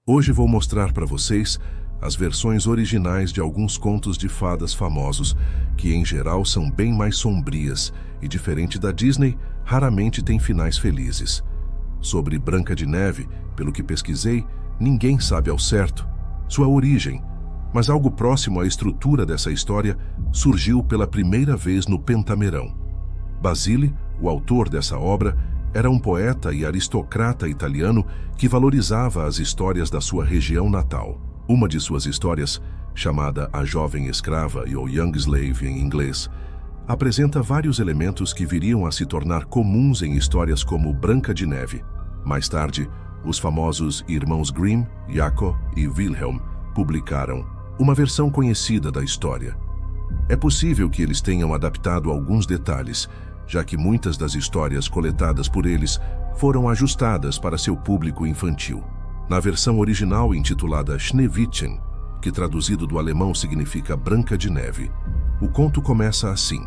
Hoje vou mostrar para vocês as versões originais de alguns contos de fadas famosos, que em geral são bem mais sombrias e, diferente da Disney, raramente têm finais felizes. Sobre Branca de Neve, pelo que pesquisei, ninguém sabe ao certo sua origem, mas algo próximo à estrutura dessa história surgiu pela primeira vez no Pentamerão. Basile, o autor dessa obra, era um poeta e aristocrata italiano que valorizava as histórias da sua região natal. Uma de suas histórias, chamada A Jovem Escrava ou Young Slave em inglês, apresenta vários elementos que viriam a se tornar comuns em histórias como Branca de Neve. Mais tarde, os famosos irmãos Grimm, Jacob e Wilhelm publicaram uma versão conhecida da história. É possível que eles tenham adaptado alguns detalhes, já que muitas das histórias coletadas por eles foram ajustadas para seu público infantil. Na versão original intitulada Schneewittchen, que traduzido do alemão significa Branca de Neve, o conto começa assim: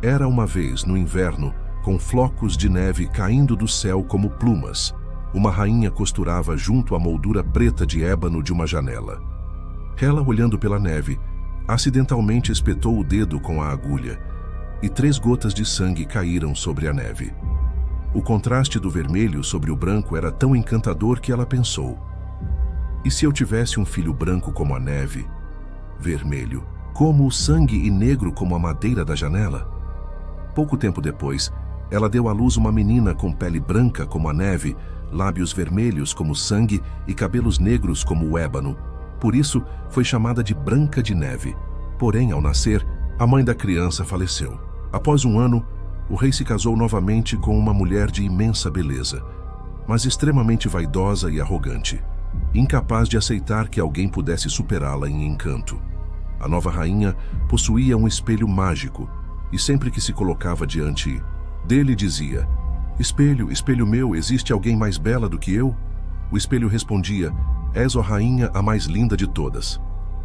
Era uma vez no inverno, com flocos de neve caindo do céu como plumas, uma rainha costurava junto à moldura preta de ébano de uma janela. Ela, olhando pela neve, acidentalmente espetou o dedo com a agulha, e 3 gotas de sangue caíram sobre a neve. O contraste do vermelho sobre o branco era tão encantador que ela pensou: e se eu tivesse um filho branco como a neve, vermelho como o sangue e negro como a madeira da janela? Pouco tempo depois, ela deu à luz uma menina com pele branca como a neve, lábios vermelhos como sangue e cabelos negros como o ébano. Por isso, foi chamada de Branca de Neve. Porém, ao nascer, a mãe da criança faleceu. Após um ano, o rei se casou novamente com uma mulher de imensa beleza, mas extremamente vaidosa e arrogante, incapaz de aceitar que alguém pudesse superá-la em encanto. A nova rainha possuía um espelho mágico, e sempre que se colocava diante dele dizia: Espelho, espelho meu, existe alguém mais bela do que eu? O espelho respondia: És, ó rainha, a mais linda de todas.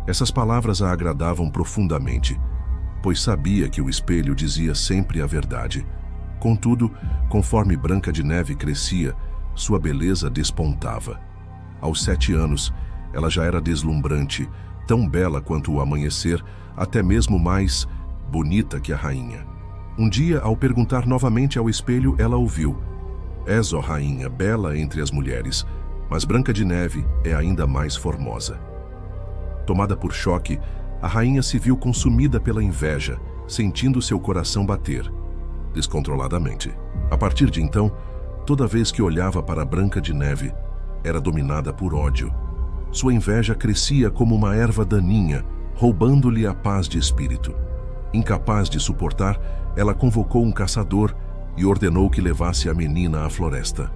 Essas palavras a agradavam profundamente, pois sabia que o espelho dizia sempre a verdade. Contudo, conforme Branca de Neve crescia, sua beleza despontava. Aos 7 anos, ela já era deslumbrante, tão bela quanto o amanhecer, até mesmo mais bonita que a rainha. Um dia, ao perguntar novamente ao espelho, ela ouviu: És, ó rainha, bela entre as mulheres, mas Branca de Neve é ainda mais formosa. Tomada por choque, a rainha se viu consumida pela inveja, sentindo seu coração bater descontroladamente. A partir de então, toda vez que olhava para Branca de Neve, era dominada por ódio. Sua inveja crescia como uma erva daninha, roubando-lhe a paz de espírito. Incapaz de suportar, ela convocou um caçador e ordenou que levasse a menina à floresta.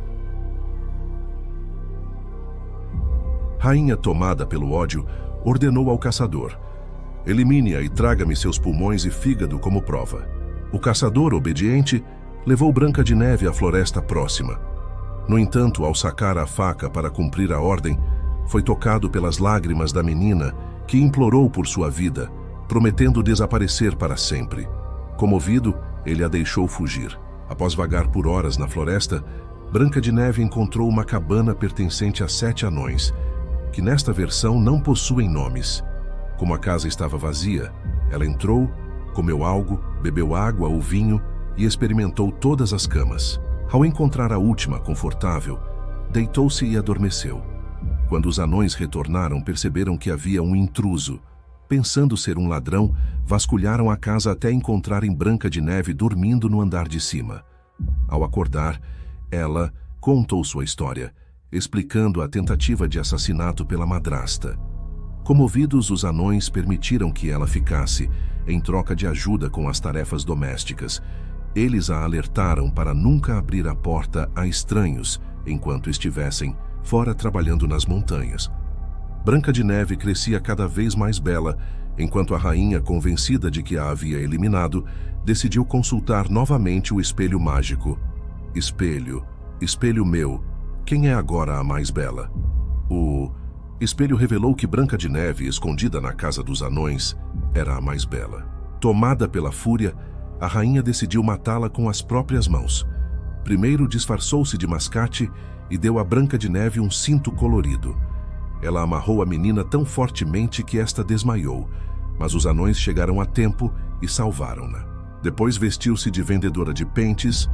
Rainha, tomada pelo ódio, ordenou ao caçador: Elimine-a e traga-me seus pulmões e fígado como prova. O caçador, obediente, levou Branca de Neve à floresta próxima. No entanto, ao sacar a faca para cumprir a ordem, foi tocado pelas lágrimas da menina, que implorou por sua vida, prometendo desaparecer para sempre. Comovido, ele a deixou fugir. Após vagar por horas na floresta, Branca de Neve encontrou uma cabana pertencente a 7 anões, que nesta versão não possuem nomes. Como a casa estava vazia, ela entrou, comeu algo, bebeu água ou vinho e experimentou todas as camas. Ao encontrar a última confortável, deitou-se e adormeceu. Quando os anões retornaram, perceberam que havia um intruso. Pensando ser um ladrão, vasculharam a casa até encontrarem Branca de Neve dormindo no andar de cima. Ao acordar, ela contou sua história, explicando a tentativa de assassinato pela madrasta. Comovidos, os anões permitiram que ela ficasse, em troca de ajuda com as tarefas domésticas. Eles a alertaram para nunca abrir a porta a estranhos enquanto estivessem fora trabalhando nas montanhas. Branca de Neve crescia cada vez mais bela, enquanto a rainha, convencida de que a havia eliminado, decidiu consultar novamente o espelho mágico. Espelho, espelho meu, quem é agora a mais bela? O espelho revelou que Branca de Neve, escondida na casa dos anões, era a mais bela. Tomada pela fúria, a rainha decidiu matá-la com as próprias mãos. Primeiro disfarçou-se de mascate e deu a Branca de Neve um cinto colorido. Ela amarrou a menina tão fortemente que esta desmaiou, mas os anões chegaram a tempo e salvaram-na. Depois vestiu-se de vendedora de pentes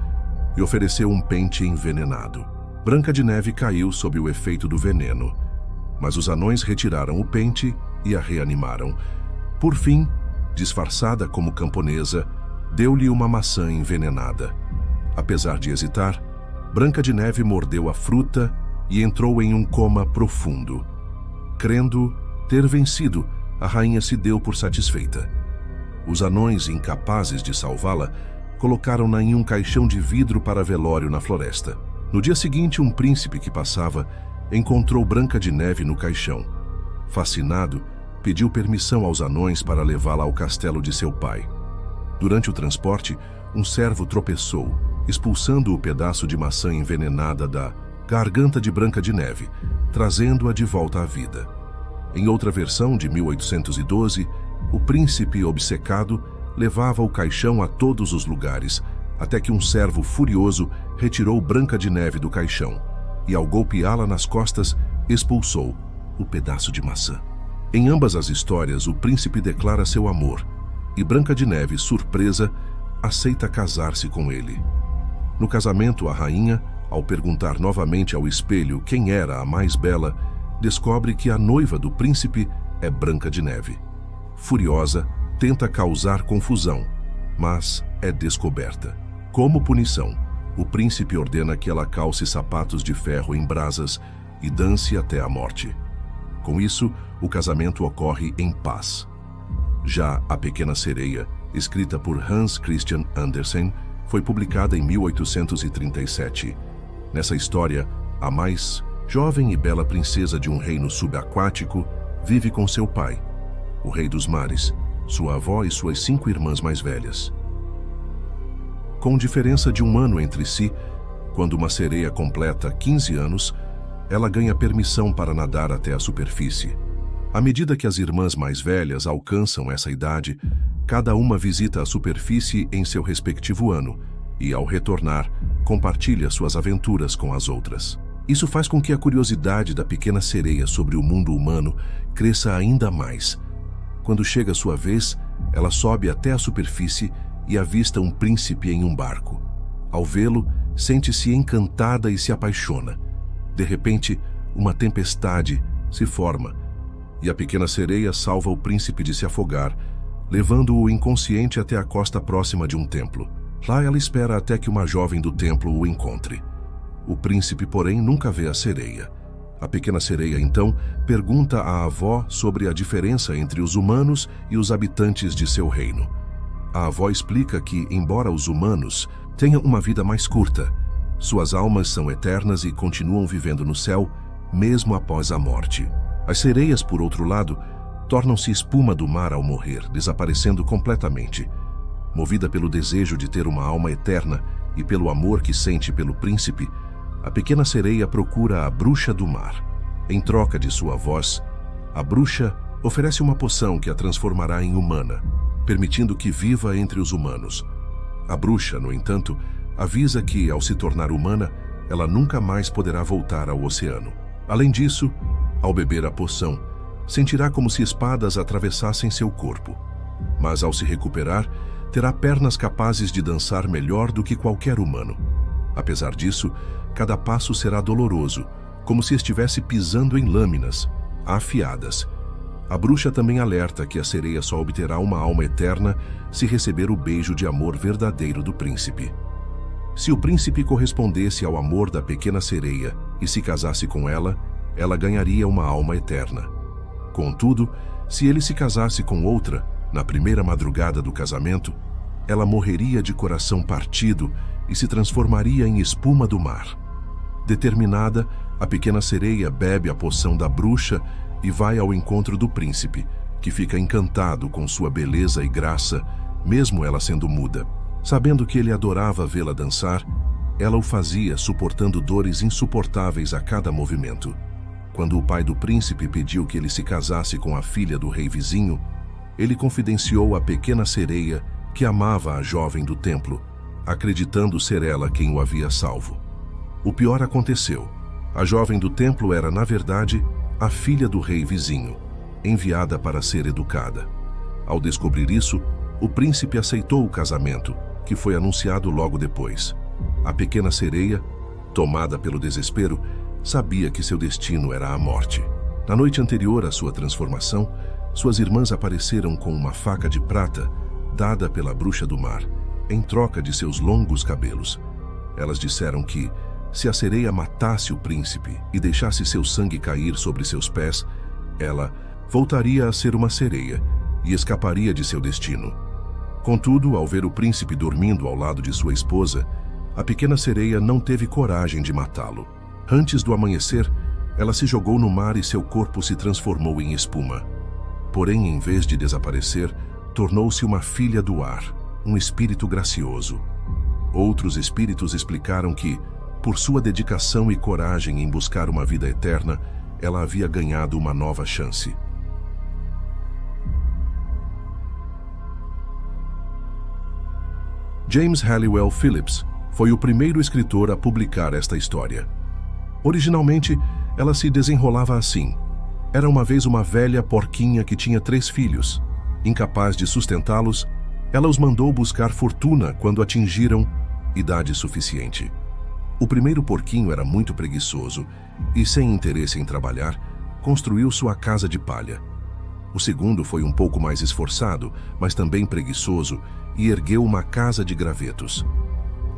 e ofereceu um pente envenenado. Branca de Neve caiu sob o efeito do veneno, mas os anões retiraram o pente e a reanimaram. Por fim, disfarçada como camponesa, deu-lhe uma maçã envenenada. Apesar de hesitar, Branca de Neve mordeu a fruta e entrou em um coma profundo. Crendo ter vencido, a rainha se deu por satisfeita. Os anões, incapazes de salvá-la, colocaram-na em um caixão de vidro para velório na floresta. No dia seguinte, um príncipe que passava encontrou Branca de Neve no caixão. Fascinado, pediu permissão aos anões para levá-la ao castelo de seu pai. Durante o transporte, um servo tropeçou, expulsando o pedaço de maçã envenenada da garganta de Branca de Neve, trazendo-a de volta à vida. Em outra versão, de 1812, o príncipe obcecado levava o caixão a todos os lugares, até que um servo furioso retirou Branca de Neve do caixão e, ao golpeá-la nas costas, expulsou o pedaço de maçã. Em ambas as histórias, o príncipe declara seu amor e Branca de Neve, surpresa, aceita casar-se com ele. No casamento, a rainha, ao perguntar novamente ao espelho quem era a mais bela, descobre que a noiva do príncipe é Branca de Neve. Furiosa, tenta causar confusão, mas é descoberta. Como punição, o príncipe ordena que ela calce sapatos de ferro em brasas e dance até a morte. Com isso, o casamento ocorre em paz. Já A Pequena Sereia, escrita por Hans Christian Andersen, foi publicada em 1837. Nessa história, a mais jovem e bela princesa de um reino subaquático vive com seu pai, o Rei dos Mares, sua avó e suas 5 irmãs mais velhas. Com diferença de 1 ano entre si, quando uma sereia completa 15 anos, ela ganha permissão para nadar até a superfície. À medida que as irmãs mais velhas alcançam essa idade, cada uma visita a superfície em seu respectivo ano e, ao retornar, compartilha suas aventuras com as outras. Isso faz com que a curiosidade da pequena sereia sobre o mundo humano cresça ainda mais. Quando chega sua vez, ela sobe até a superfície e avista um príncipe em um barco. Ao vê-lo, sente-se encantada e se apaixona. De repente, uma tempestade se forma e a pequena sereia salva o príncipe de se afogar, levando-o inconsciente até a costa próxima de um templo. Lá ela espera até que uma jovem do templo o encontre. O príncipe, porém, nunca vê a sereia. A pequena sereia, então, pergunta à avó sobre a diferença entre os humanos e os habitantes de seu reino. A avó explica que, embora os humanos tenham uma vida mais curta, suas almas são eternas e continuam vivendo no céu, mesmo após a morte. As sereias, por outro lado, tornam-se espuma do mar ao morrer, desaparecendo completamente. Movida pelo desejo de ter uma alma eterna e pelo amor que sente pelo príncipe, a pequena sereia procura a bruxa do mar. Em troca de sua voz, a bruxa oferece uma poção que a transformará em humana, permitindo que viva entre os humanos. A bruxa, no entanto, avisa que, ao se tornar humana, ela nunca mais poderá voltar ao oceano. Além disso, ao beber a poção, sentirá como se espadas atravessassem seu corpo. Mas, ao se recuperar, terá pernas capazes de dançar melhor do que qualquer humano. Apesar disso, cada passo será doloroso, como se estivesse pisando em lâminas, afiadas. A bruxa também alerta que a sereia só obterá uma alma eterna se receber o beijo de amor verdadeiro do príncipe. Se o príncipe correspondesse ao amor da pequena sereia e se casasse com ela, ela ganharia uma alma eterna. Contudo, se ele se casasse com outra, na primeira madrugada do casamento, ela morreria de coração partido e se transformaria em espuma do mar. Determinada, a pequena sereia bebe a poção da bruxa e vai ao encontro do príncipe, que fica encantado com sua beleza e graça, mesmo ela sendo muda. Sabendo que ele adorava vê-la dançar, ela o fazia suportando dores insuportáveis a cada movimento. Quando o pai do príncipe pediu que ele se casasse com a filha do rei vizinho, ele confidenciou à pequena sereia que amava a jovem do templo, acreditando ser ela quem o havia salvo. O pior aconteceu. A jovem do templo era, na verdade, a filha do rei vizinho, enviada para ser educada. Ao descobrir isso, o príncipe aceitou o casamento, que foi anunciado logo depois. A pequena sereia, tomada pelo desespero, sabia que seu destino era a morte. Na noite anterior à sua transformação, suas irmãs apareceram com uma faca de prata, dada pela bruxa do mar, em troca de seus longos cabelos. Elas disseram que, se a sereia matasse o príncipe e deixasse seu sangue cair sobre seus pés, ela voltaria a ser uma sereia e escaparia de seu destino. Contudo, ao ver o príncipe dormindo ao lado de sua esposa, a pequena sereia não teve coragem de matá-lo. Antes do amanhecer, ela se jogou no mar e seu corpo se transformou em espuma. Porém, em vez de desaparecer, tornou-se uma filha do ar, um espírito gracioso. Outros espíritos explicaram que, por sua dedicação e coragem em buscar uma vida eterna, ela havia ganhado uma nova chance. James Halliwell Phillips foi o primeiro escritor a publicar esta história. Originalmente, ela se desenrolava assim. Era uma vez uma velha porquinha que tinha 3 filhos. Incapaz de sustentá-los, ela os mandou buscar fortuna quando atingiram idade suficiente. O primeiro porquinho era muito preguiçoso e, sem interesse em trabalhar, construiu sua casa de palha. O segundo foi um pouco mais esforçado, mas também preguiçoso, e ergueu uma casa de gravetos.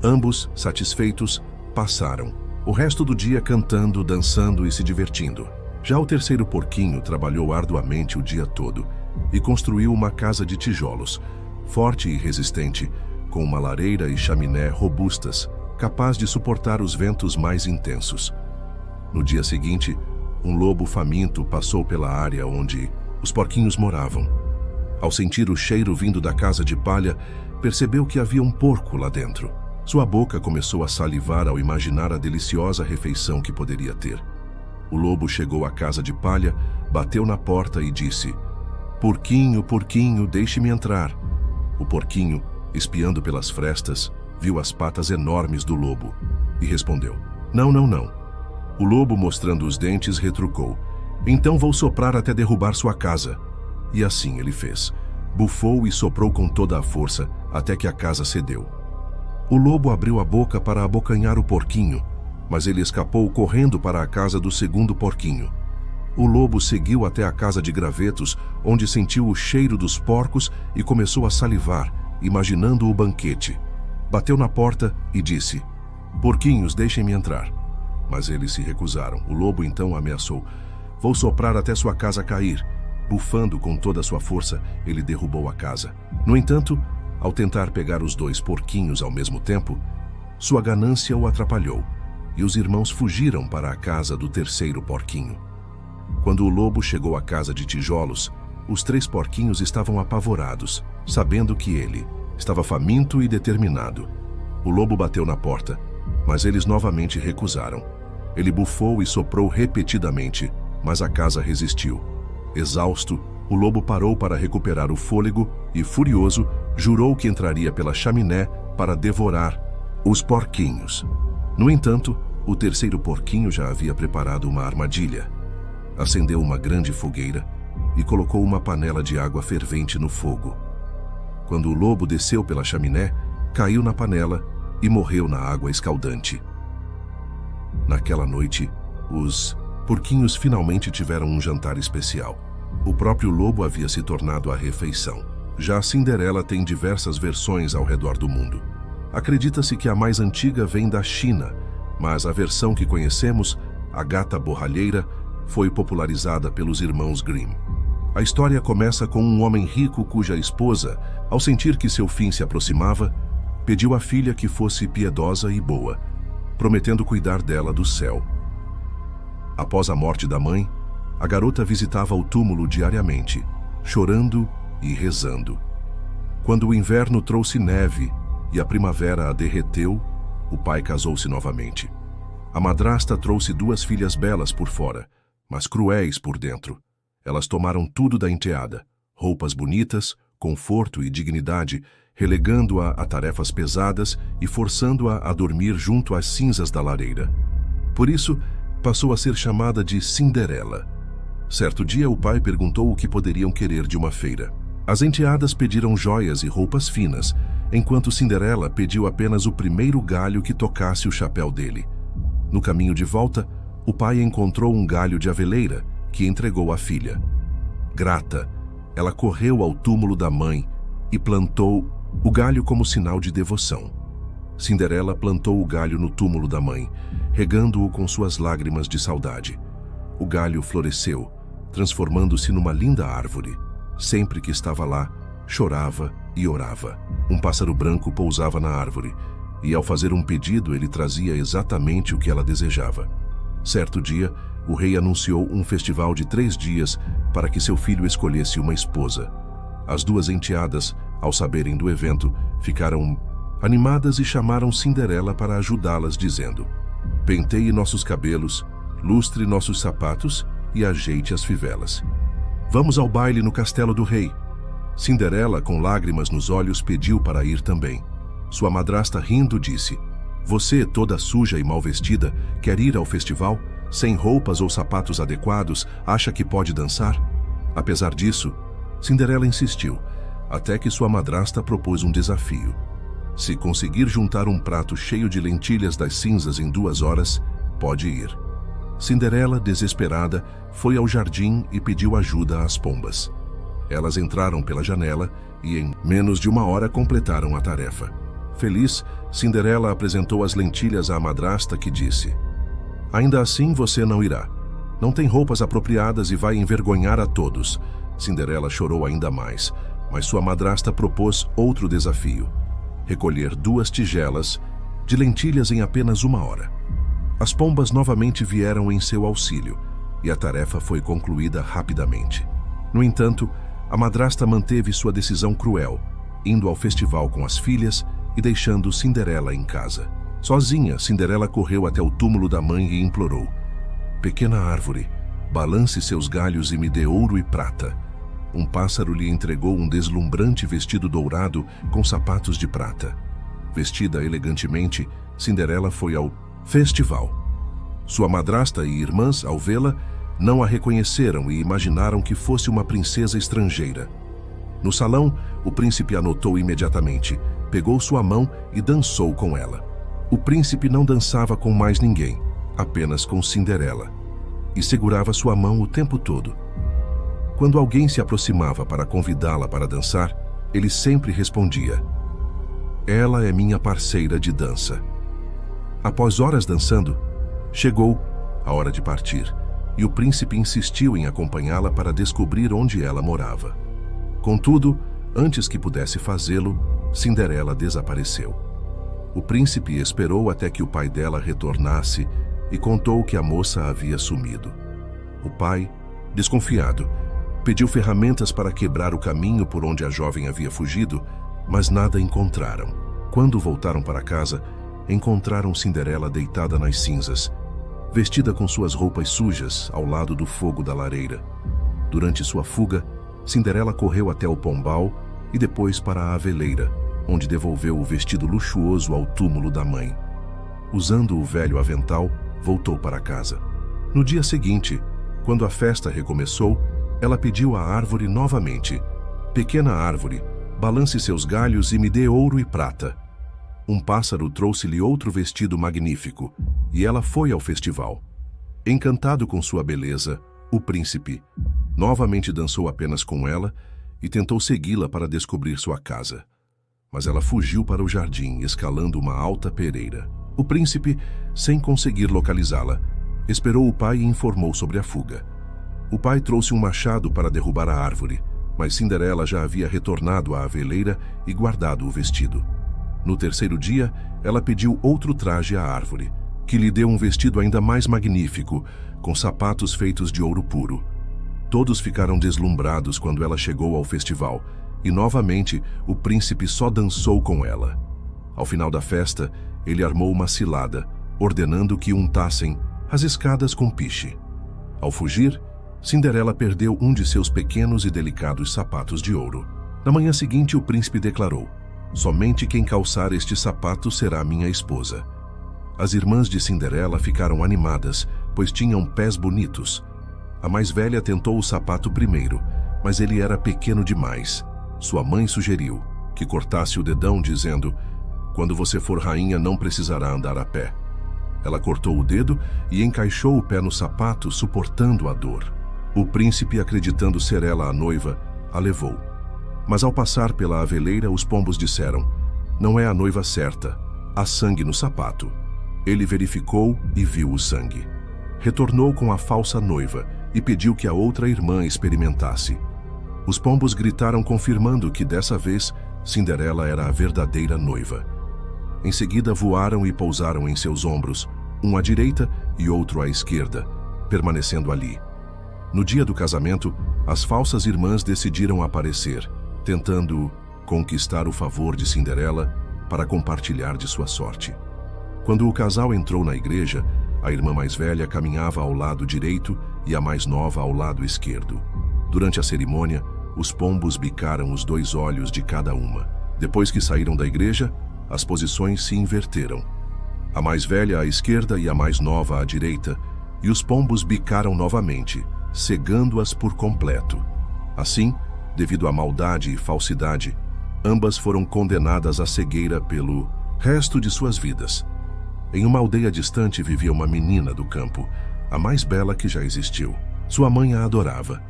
Ambos, satisfeitos, passaram o resto do dia cantando, dançando e se divertindo. Já o terceiro porquinho trabalhou arduamente o dia todo e construiu uma casa de tijolos, forte e resistente, com uma lareira e chaminé robustas, capaz de suportar os ventos mais intensos. No dia seguinte, um lobo faminto passou pela área onde os porquinhos moravam. Ao sentir o cheiro vindo da casa de palha, percebeu que havia um porco lá dentro. Sua boca começou a salivar ao imaginar a deliciosa refeição que poderia ter. O lobo chegou à casa de palha, bateu na porta e disse: "Porquinho, porquinho, deixe-me entrar." O porquinho, espiando pelas frestas, viu as patas enormes do lobo e respondeu: "Não, não, não." O lobo, mostrando os dentes, retrucou: "Então vou soprar até derrubar sua casa." E assim ele fez. Bufou e soprou com toda a força até que a casa cedeu. O lobo abriu a boca para abocanhar o porquinho, mas ele escapou correndo para a casa do segundo porquinho. O lobo seguiu até a casa de gravetos, onde sentiu o cheiro dos porcos e começou a salivar, imaginando o banquete. Bateu na porta e disse: "Porquinhos, deixem-me entrar." Mas eles se recusaram. O lobo então ameaçou: "Vou soprar até sua casa cair." Bufando com toda a sua força, ele derrubou a casa. No entanto, ao tentar pegar os 2 porquinhos ao mesmo tempo, sua ganância o atrapalhou, e os irmãos fugiram para a casa do terceiro porquinho. Quando o lobo chegou à casa de tijolos, os 3 porquinhos estavam apavorados, sabendo que ele estava faminto e determinado. O lobo bateu na porta, mas eles novamente recusaram. Ele bufou e soprou repetidamente, mas a casa resistiu. Exausto, o lobo parou para recuperar o fôlego e, furioso, jurou que entraria pela chaminé para devorar os porquinhos. No entanto, o terceiro porquinho já havia preparado uma armadilha. Acendeu uma grande fogueira e colocou uma panela de água fervente no fogo. Quando o lobo desceu pela chaminé, caiu na panela e morreu na água escaldante. Naquela noite, os porquinhos finalmente tiveram um jantar especial. O próprio lobo havia se tornado a refeição. Já a Cinderela tem diversas versões ao redor do mundo. Acredita-se que a mais antiga vem da China, mas a versão que conhecemos, a Gata Borralheira, foi popularizada pelos irmãos Grimm. A história começa com um homem rico cuja esposa, ao sentir que seu fim se aproximava, pediu à filha que fosse piedosa e boa, prometendo cuidar dela do céu. Após a morte da mãe, a garota visitava o túmulo diariamente, chorando e rezando. Quando o inverno trouxe neve e a primavera a derreteu, o pai casou-se novamente. A madrasta trouxe 2 filhas belas por fora, mas cruéis por dentro. Elas tomaram tudo da enteada: roupas bonitas, conforto e dignidade, relegando-a a tarefas pesadas e forçando-a a dormir junto às cinzas da lareira. Por isso, passou a ser chamada de Cinderela. Certo dia, o pai perguntou o que poderiam querer de uma feira. As enteadas pediram joias e roupas finas, enquanto Cinderela pediu apenas o primeiro galho que tocasse o chapéu dele. No caminho de volta, o pai encontrou um galho de aveleira, que entregou à filha. Grata, ela correu ao túmulo da mãe e plantou o galho como sinal de devoção. Cinderela plantou o galho no túmulo da mãe, regando-o com suas lágrimas de saudade. O galho floresceu, transformando-se numa linda árvore. Sempre que estava lá, chorava e orava. Um pássaro branco pousava na árvore, e ao fazer um pedido, ele trazia exatamente o que ela desejava. Certo dia, o rei anunciou um festival de 3 dias para que seu filho escolhesse uma esposa. As 2 enteadas, ao saberem do evento, ficaram animadas e chamaram Cinderela para ajudá-las, dizendo: "Penteie nossos cabelos, lustre nossos sapatos e ajeite as fivelas. Vamos ao baile no castelo do rei." Cinderela, com lágrimas nos olhos, pediu para ir também. Sua madrasta, rindo, disse: "Você, toda suja e mal vestida, quer ir ao festival? Sem roupas ou sapatos adequados, acha que pode dançar?" Apesar disso, Cinderela insistiu, até que sua madrasta propôs um desafio. Se conseguir juntar um prato cheio de lentilhas das cinzas em 2 horas, pode ir. Cinderela, desesperada, foi ao jardim e pediu ajuda às pombas. Elas entraram pela janela e em menos de 1 hora completaram a tarefa. Feliz, Cinderela apresentou as lentilhas à madrasta, que disse: "Ainda assim você não irá. Não tem roupas apropriadas e vai envergonhar a todos." Cinderela chorou ainda mais, mas sua madrasta propôs outro desafio: recolher 2 tigelas de lentilhas em apenas 1 hora. As pombas novamente vieram em seu auxílio, e a tarefa foi concluída rapidamente. No entanto, a madrasta manteve sua decisão cruel, indo ao festival com as filhas e deixando Cinderela em casa. Sozinha, Cinderela correu até o túmulo da mãe e implorou: "Pequena árvore, balance seus galhos e me dê ouro e prata." Um pássaro lhe entregou um deslumbrante vestido dourado com sapatos de prata. Vestida elegantemente, Cinderela foi ao festival. Sua madrasta e irmãs, ao vê-la, não a reconheceram e imaginaram que fosse uma princesa estrangeira. No salão, o príncipe a notou imediatamente, pegou sua mão e dançou com ela. O príncipe não dançava com mais ninguém, apenas com Cinderela, e segurava sua mão o tempo todo. Quando alguém se aproximava para convidá-la para dançar, ele sempre respondia: "Ela é minha parceira de dança." Após horas dançando, chegou a hora de partir, e o príncipe insistiu em acompanhá-la para descobrir onde ela morava. Contudo, antes que pudesse fazê-lo, Cinderela desapareceu. O príncipe esperou até que o pai dela retornasse e contou que a moça havia sumido. O pai, desconfiado, pediu ferramentas para quebrar o caminho por onde a jovem havia fugido, mas nada encontraram. Quando voltaram para casa, encontraram Cinderela deitada nas cinzas, vestida com suas roupas sujas ao lado do fogo da lareira. Durante sua fuga, Cinderela correu até o pombal e depois para a aveleira, onde devolveu o vestido luxuoso ao túmulo da mãe. Usando o velho avental, voltou para casa. No dia seguinte, quando a festa recomeçou, ela pediu à árvore novamente: "Pequena árvore, balance seus galhos e me dê ouro e prata." Um pássaro trouxe-lhe outro vestido magnífico, e ela foi ao festival. Encantado com sua beleza, o príncipe novamente dançou apenas com ela e tentou segui-la para descobrir sua casa. Mas ela fugiu para o jardim, escalando uma alta pereira. O príncipe, sem conseguir localizá-la, esperou o pai e informou sobre a fuga. O pai trouxe um machado para derrubar a árvore, mas Cinderela já havia retornado à aveleira e guardado o vestido. No terceiro dia, ela pediu outro traje à árvore, que lhe deu um vestido ainda mais magnífico, com sapatos feitos de ouro puro. Todos ficaram deslumbrados quando ela chegou ao festival, e novamente o príncipe só dançou com ela. Ao final da festa, ele armou uma cilada, ordenando que untassem as escadas com piche. Ao fugir, Cinderela perdeu um de seus pequenos e delicados sapatos de ouro. Na manhã seguinte, o príncipe declarou: "Somente quem calçar este sapato será minha esposa." As irmãs de Cinderela ficaram animadas, pois tinham pés bonitos. A mais velha tentou o sapato primeiro, mas ele era pequeno demais. Sua mãe sugeriu que cortasse o dedão, dizendo: "Quando você for rainha, não precisará andar a pé." Ela cortou o dedo e encaixou o pé no sapato, suportando a dor. O príncipe, acreditando ser ela a noiva, a levou. Mas ao passar pela aveleira, os pombos disseram: "Não é a noiva certa. Há sangue no sapato." Ele verificou e viu o sangue. Retornou com a falsa noiva e pediu que a outra irmã experimentasse. Os pombos gritaram, confirmando que dessa vez Cinderela era a verdadeira noiva. Em seguida voaram e pousaram em seus ombros, um à direita e outro à esquerda, permanecendo ali. No dia do casamento, as falsas irmãs decidiram aparecer, tentando conquistar o favor de Cinderela para compartilhar de sua sorte. Quando o casal entrou na igreja, a irmã mais velha caminhava ao lado direito e a mais nova ao lado esquerdo. Durante a cerimônia, os pombos bicaram os 2 olhos de cada uma. Depois que saíram da igreja, as posições se inverteram. A mais velha à esquerda e a mais nova à direita, e os pombos bicaram novamente, cegando-as por completo. Assim, devido à maldade e falsidade, ambas foram condenadas à cegueira pelo resto de suas vidas. Em uma aldeia distante vivia uma menina do campo, a mais bela que já existiu. Sua mãe a adorava,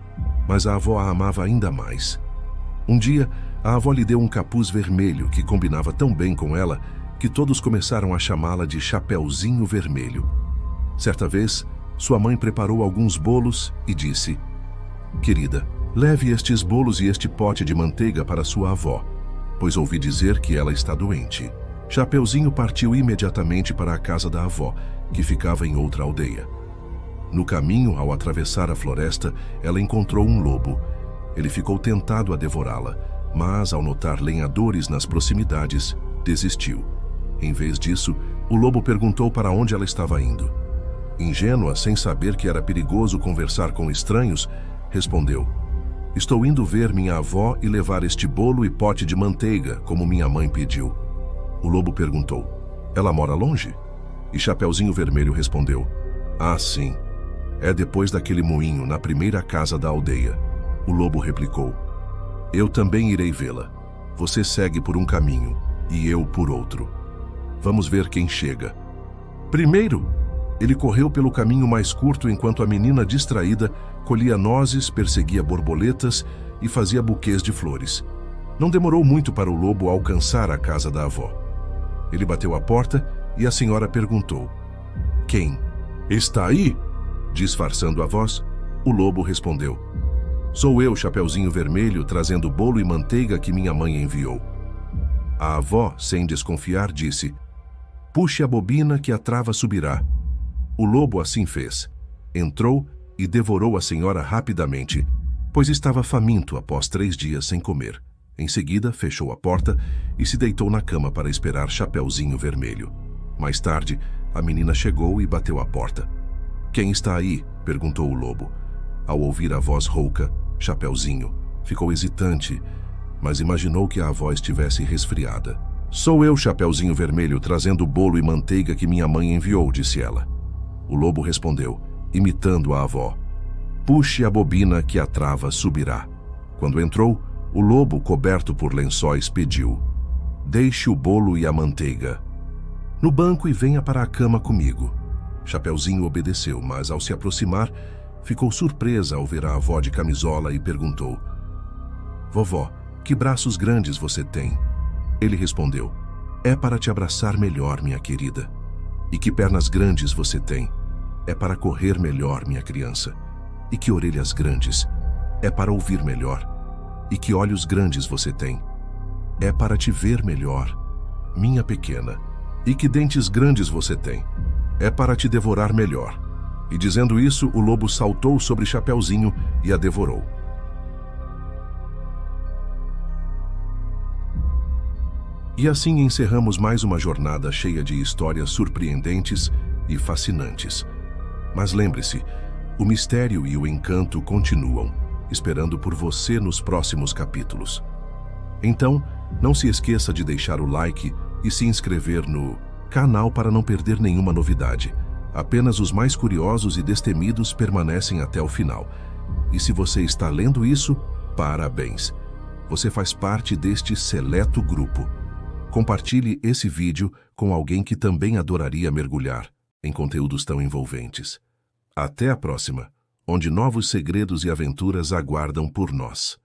mas a avó a amava ainda mais. Um dia, a avó lhe deu um capuz vermelho que combinava tão bem com ela que todos começaram a chamá-la de Chapeuzinho Vermelho. Certa vez, sua mãe preparou alguns bolos e disse: "Querida, leve estes bolos e este pote de manteiga para sua avó, pois ouvi dizer que ela está doente." Chapeuzinho partiu imediatamente para a casa da avó, que ficava em outra aldeia. No caminho, ao atravessar a floresta, ela encontrou um lobo. Ele ficou tentado a devorá-la, mas ao notar lenhadores nas proximidades, desistiu. Em vez disso, o lobo perguntou para onde ela estava indo. Ingênua, sem saber que era perigoso conversar com estranhos, respondeu: "Estou indo ver minha avó e levar este bolo e pote de manteiga, como minha mãe pediu." O lobo perguntou: "Ela mora longe?" E Chapeuzinho Vermelho respondeu: "Ah, sim. É depois daquele moinho, na primeira casa da aldeia." O lobo replicou: "Eu também irei vê-la. Você segue por um caminho e eu por outro. Vamos ver quem chega." Primeiro, ele correu pelo caminho mais curto enquanto a menina distraída colhia nozes, perseguia borboletas e fazia buquês de flores. Não demorou muito para o lobo alcançar a casa da avó. Ele bateu à porta e a senhora perguntou: "Quem está aí?" Disfarçando a voz, o lobo respondeu: "Sou eu, Chapeuzinho Vermelho, trazendo bolo e manteiga que minha mãe enviou." A avó, sem desconfiar, disse: "Puxe a bobina que a trava subirá." O lobo assim fez. Entrou e devorou a senhora rapidamente, pois estava faminto após 3 dias sem comer. Em seguida, fechou a porta e se deitou na cama para esperar Chapeuzinho Vermelho. Mais tarde, a menina chegou e bateu à porta. "Quem está aí?" perguntou o lobo. Ao ouvir a voz rouca, Chapeuzinho ficou hesitante, mas imaginou que a avó estivesse resfriada. "Sou eu, Chapeuzinho Vermelho, trazendo o bolo e manteiga que minha mãe enviou", disse ela. O lobo respondeu, imitando a avó: "Puxe a bobina que a trava subirá." Quando entrou, o lobo, coberto por lençóis, pediu: "Deixe o bolo e a manteiga no banco e venha para a cama comigo." Chapeuzinho obedeceu, mas ao se aproximar, ficou surpresa ao ver a avó de camisola e perguntou: "Vovó, que braços grandes você tem?" Ele respondeu: "É para te abraçar melhor, minha querida." "E que pernas grandes você tem?" "É para correr melhor, minha criança." "E que orelhas grandes?" "É para ouvir melhor." "E que olhos grandes você tem?" "É para te ver melhor, minha pequena." "E que dentes grandes você tem?" "É para te devorar melhor." E dizendo isso, o lobo saltou sobre Chapeuzinho e a devorou. E assim encerramos mais uma jornada cheia de histórias surpreendentes e fascinantes. Mas lembre-se, o mistério e o encanto continuam, esperando por você nos próximos capítulos. Então, não se esqueça de deixar o like e se inscrever no canal para não perder nenhuma novidade. Apenas os mais curiosos e destemidos permanecem até o final. E se você está lendo isso, parabéns! Você faz parte deste seleto grupo. Compartilhe esse vídeo com alguém que também adoraria mergulhar em conteúdos tão envolventes. Até a próxima, onde novos segredos e aventuras aguardam por nós.